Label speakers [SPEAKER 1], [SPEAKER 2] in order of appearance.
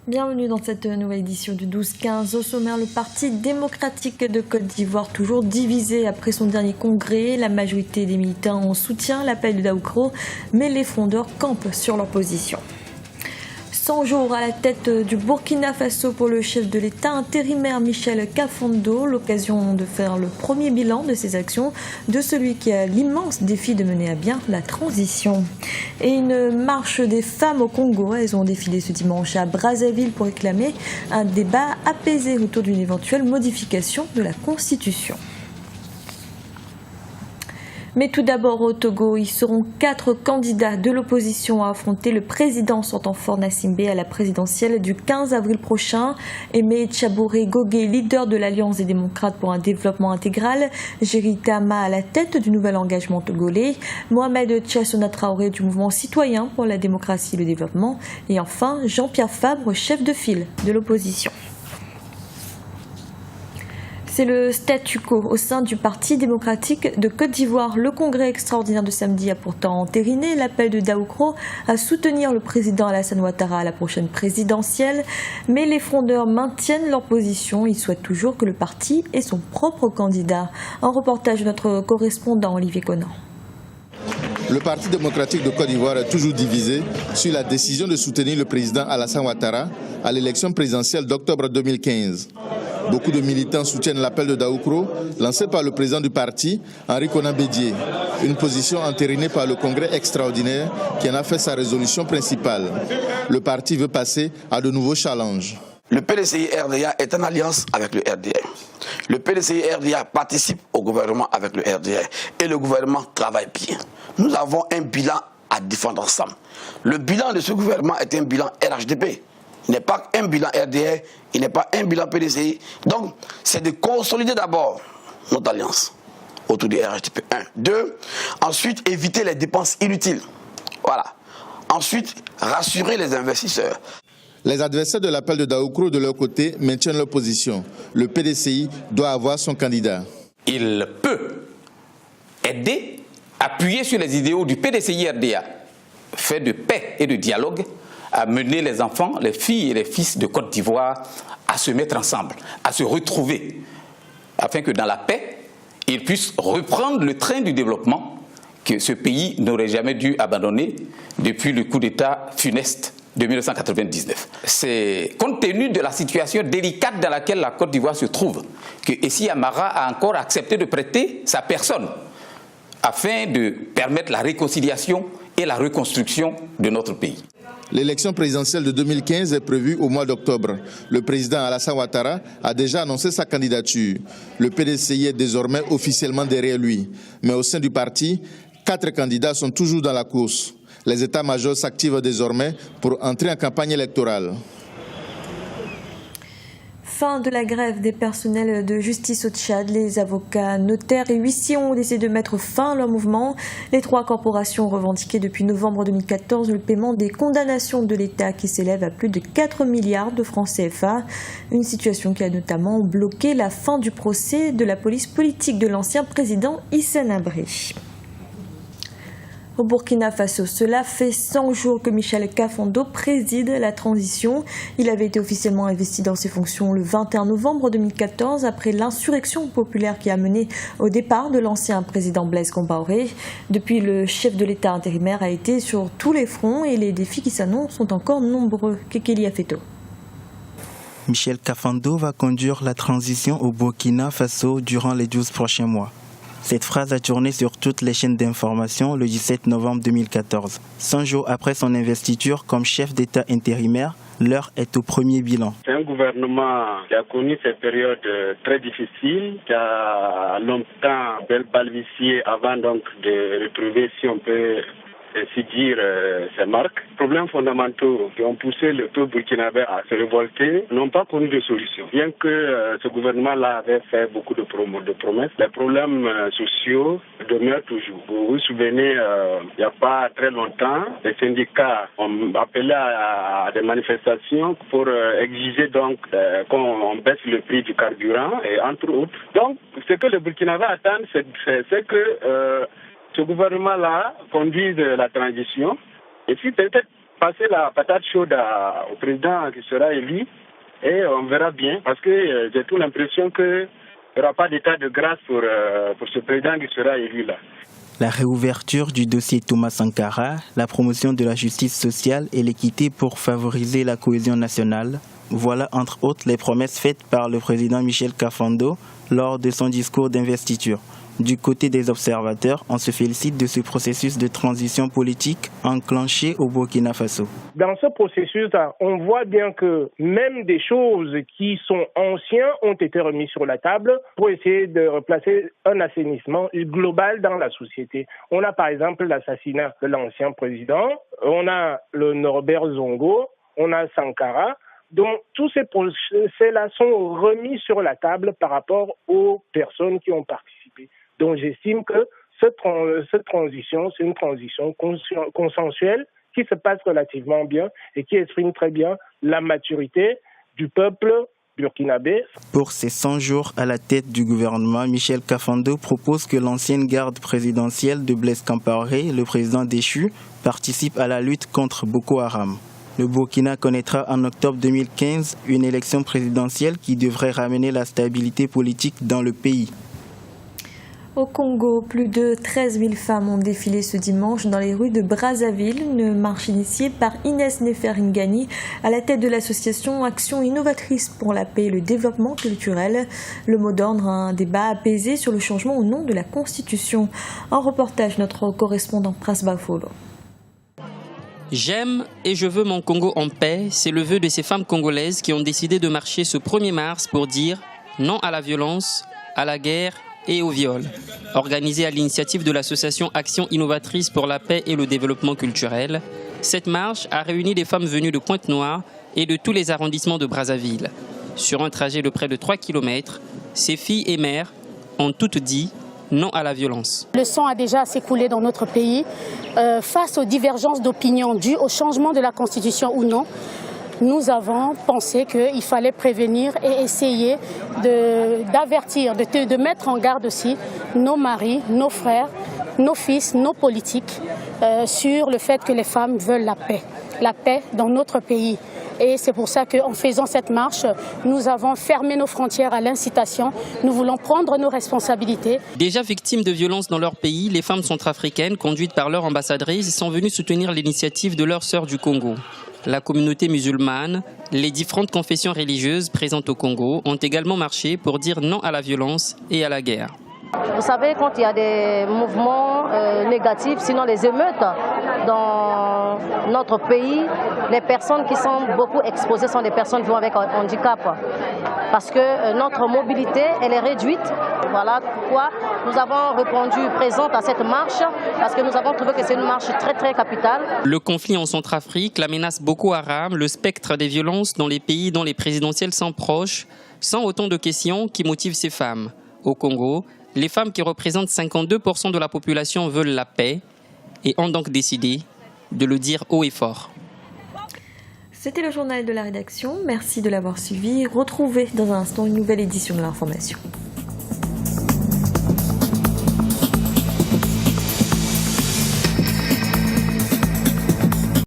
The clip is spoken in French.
[SPEAKER 1] Bienvenue dans cette nouvelle édition du 12-15. Au sommaire, le Parti démocratique de Côte d'Ivoire, toujours divisé après son dernier congrès. La majorité des militants soutient l'appel de Daoukro, mais les frondeurs campent sur leur position. 100 jours à la tête du Burkina Faso pour le chef de l'État intérimaire Michel Kafando, l'occasion de faire le premier bilan de ses actions, de celui qui a l'immense défi de mener à bien la transition. Et une marche des femmes au Congo, elles ont défilé ce dimanche à Brazzaville pour réclamer un débat apaisé autour d'une éventuelle modification de la Constitution. Mais tout d'abord au Togo, ils seront 4 candidats de l'opposition à affronter le président sortant Faure Gnassingbé à la présidentielle du 15 avril prochain. Aimé Tchabouré Gogué, leader de l'Alliance des démocrates pour un développement intégral, Géry Tama à la tête du nouvel engagement togolais, Mohamed Tchassona Traoré du mouvement citoyen pour la démocratie et le développement, et enfin Jean-Pierre Fabre, chef de file de l'opposition. C'est le statu quo au sein du Parti démocratique de Côte d'Ivoire. Le congrès extraordinaire de samedi a pourtant entériné l'appel de Daoukro à soutenir le président Alassane Ouattara à la prochaine présidentielle. Mais les frondeurs maintiennent leur position. Ils souhaitent toujours que le parti ait son propre candidat. Un reportage de notre correspondant Olivier Conan.
[SPEAKER 2] Le Parti démocratique de Côte d'Ivoire est toujours divisé sur la décision de soutenir le président Alassane Ouattara à l'élection présidentielle d'octobre 2015. Beaucoup de militants soutiennent l'appel de Daoukro lancé par le président du parti, Henri Konan Bédié. Une position entérinée par le congrès extraordinaire qui en a fait sa résolution principale. Le parti veut passer à de nouveaux challenges.
[SPEAKER 3] Le PDCI-RDA est en alliance avec le RDR. Le PDCI-RDA participe au gouvernement avec le RDR et le gouvernement travaille bien. Nous avons un bilan à défendre ensemble. Le bilan de ce gouvernement est un bilan RHDP. Il n'est pas un bilan RDR, il n'est pas un bilan PDCI. Donc, c'est de consolider d'abord notre alliance autour du RHDP. 1. 2. Ensuite, éviter les dépenses inutiles. Voilà. Ensuite, rassurer les investisseurs.
[SPEAKER 2] Les adversaires de l'appel de Daoukro, de leur côté, maintiennent leur position. Le PDCI doit avoir son candidat.
[SPEAKER 4] Il peut aider, appuyer sur les idéaux du PDCI-RDA, fait de paix et de dialogue, à mener les enfants, les filles et les fils de Côte d'Ivoire à se mettre ensemble, à se retrouver, afin que dans la paix, ils puissent reprendre le train du développement que ce pays n'aurait jamais dû abandonner depuis le coup d'État funeste de 1999. C'est compte tenu de la situation délicate dans laquelle la Côte d'Ivoire se trouve que Essi Amara a encore accepté de prêter sa personne afin de permettre la réconciliation et la reconstruction de notre pays.
[SPEAKER 2] L'élection présidentielle de 2015 est prévue au mois d'octobre. Le président Alassane Ouattara a déjà annoncé sa candidature. Le PDCI est désormais officiellement derrière lui. Mais au sein du parti, 4 candidats sont toujours dans la course. Les états-majors s'activent désormais pour entrer en campagne électorale.
[SPEAKER 1] Fin de la grève des personnels de justice au Tchad. Les avocats, notaires et huissiers ont décidé de mettre fin à leur mouvement. Les 3 corporations ont revendiqué depuis novembre 2014 le paiement des condamnations de l'État qui s'élève à plus de 4 milliards de francs CFA. Une situation qui a notamment bloqué la fin du procès de la police politique de l'ancien président Hissène Habré. Au Burkina Faso, cela fait 100 jours que Michel Kafando préside la transition. Il avait été officiellement investi dans ses fonctions le 21 novembre 2014 après l'insurrection populaire qui a mené au départ de l'ancien président Blaise Compaoré. Depuis, le chef de l'État intérimaire a été sur tous les fronts et les défis qui s'annoncent sont encore nombreux. Kekeli Afeto.
[SPEAKER 5] Michel Kafando va conduire la transition au Burkina Faso durant les 12 prochains mois. Cette phrase a tourné sur toutes les chaînes d'information le 17 novembre 2014. 100 jours après son investiture comme chef d'État intérimaire, l'heure est au premier bilan.
[SPEAKER 6] C'est un gouvernement qui a connu ces périodes très difficiles, qui a longtemps balbutié avant donc de retrouver, si on peut ainsi dire, ces marques. Les problèmes fondamentaux qui ont poussé le peuple burkinabé à se révolter n'ont pas connu de solution. Bien que ce gouvernement-là avait fait beaucoup de promesses, les problèmes sociaux demeurent toujours. Vous vous souvenez, il n'y a pas très longtemps, les syndicats ont appelé à des manifestations pour exiger donc qu'on baisse le prix du carburant et entre autres. Donc, ce que le Burkinabé attend, c'est que ce gouvernement-là conduise la transition et puis peut-être passer la patate chaude au président qui sera élu et on verra bien parce que j'ai toute l'impression qu'il n'y aura pas d'état de grâce pour ce président qui sera élu là.
[SPEAKER 5] La réouverture du dossier Thomas Sankara, la promotion de la justice sociale et l'équité pour favoriser la cohésion nationale, voilà entre autres les promesses faites par le président Michel Kafando lors de son discours d'investiture. Du côté des observateurs, on se félicite de ce processus de transition politique enclenché au Burkina Faso.
[SPEAKER 7] Dans ce processus, on voit bien que même des choses qui sont anciennes ont été remises sur la table pour essayer de replacer un assainissement global dans la société. On a par exemple l'assassinat de l'ancien président, on a le Norbert Zongo, on a Sankara. Donc tous ces procès-là sont remis sur la table par rapport aux personnes qui ont participé. Donc j'estime que cette transition, c'est une transition consensuelle qui se passe relativement bien et qui exprime très bien la maturité du peuple burkinabé.
[SPEAKER 5] Pour ses 100 jours à la tête du gouvernement, Michel Kafando propose que l'ancienne garde présidentielle de Blaise Compaoré, le président déchu, participe à la lutte contre Boko Haram. Le Burkina connaîtra en octobre 2015 une élection présidentielle qui devrait ramener la stabilité politique dans le pays.
[SPEAKER 1] Au Congo, plus de 13 000 femmes ont défilé ce dimanche dans les rues de Brazzaville, une marche initiée par Inès Neferingani à la tête de l'association Action Innovatrice pour la paix et le développement culturel. Le mot d'ordre, un débat apaisé sur le changement au nom de la Constitution. Un reportage, notre correspondant Pras Bafolo.
[SPEAKER 8] J'aime et je veux mon Congo en paix, c'est le vœu de ces femmes congolaises qui ont décidé de marcher ce 1er mars pour dire non à la violence, à la guerre et au viol. Organisée à l'initiative de l'association Action Innovatrice pour la paix et le développement culturel, cette marche a réuni des femmes venues de Pointe-Noire et de tous les arrondissements de Brazzaville. Sur un trajet de près de 3 km, ces filles et mères ont toutes dit non à la violence.
[SPEAKER 9] Le sang a déjà s'écoulé dans notre pays. Face aux divergences d'opinion dues au changement de la Constitution ou non, nous avons pensé qu'il fallait prévenir et essayer d'avertir, de mettre en garde aussi nos maris, nos frères, nos fils, nos politiques sur le fait que les femmes veulent la paix dans notre pays. Et c'est pour ça qu'en faisant cette marche, nous avons fermé nos frontières à l'incitation. Nous voulons prendre nos responsabilités.
[SPEAKER 8] Déjà victimes de violences dans leur pays, les femmes centrafricaines, conduites par leur ambassadrice, sont venues soutenir l'initiative de leurs sœurs du Congo. La communauté musulmane, les différentes confessions religieuses présentes au Congo ont également marché pour dire non à la violence et à la guerre.
[SPEAKER 10] Vous savez, quand il y a des mouvements négatifs, sinon les émeutes dans notre pays, les personnes qui sont beaucoup exposées sont des personnes vivant avec un handicap. Parce que notre mobilité, elle est réduite. Voilà pourquoi nous avons répondu présente à cette marche, parce que nous avons trouvé que c'est une marche très très capitale. Le
[SPEAKER 8] conflit en Centrafrique, la menace Boko Haram, le spectre des violences dans les pays dont les présidentielles sont proches, sont autant de questions qui motivent ces femmes. Au Congo, les femmes qui représentent 52% de la population veulent la paix et ont donc décidé de le dire haut et fort.
[SPEAKER 1] C'était le journal de la rédaction. Merci de l'avoir suivi. Retrouvez dans un instant une nouvelle édition de l'information.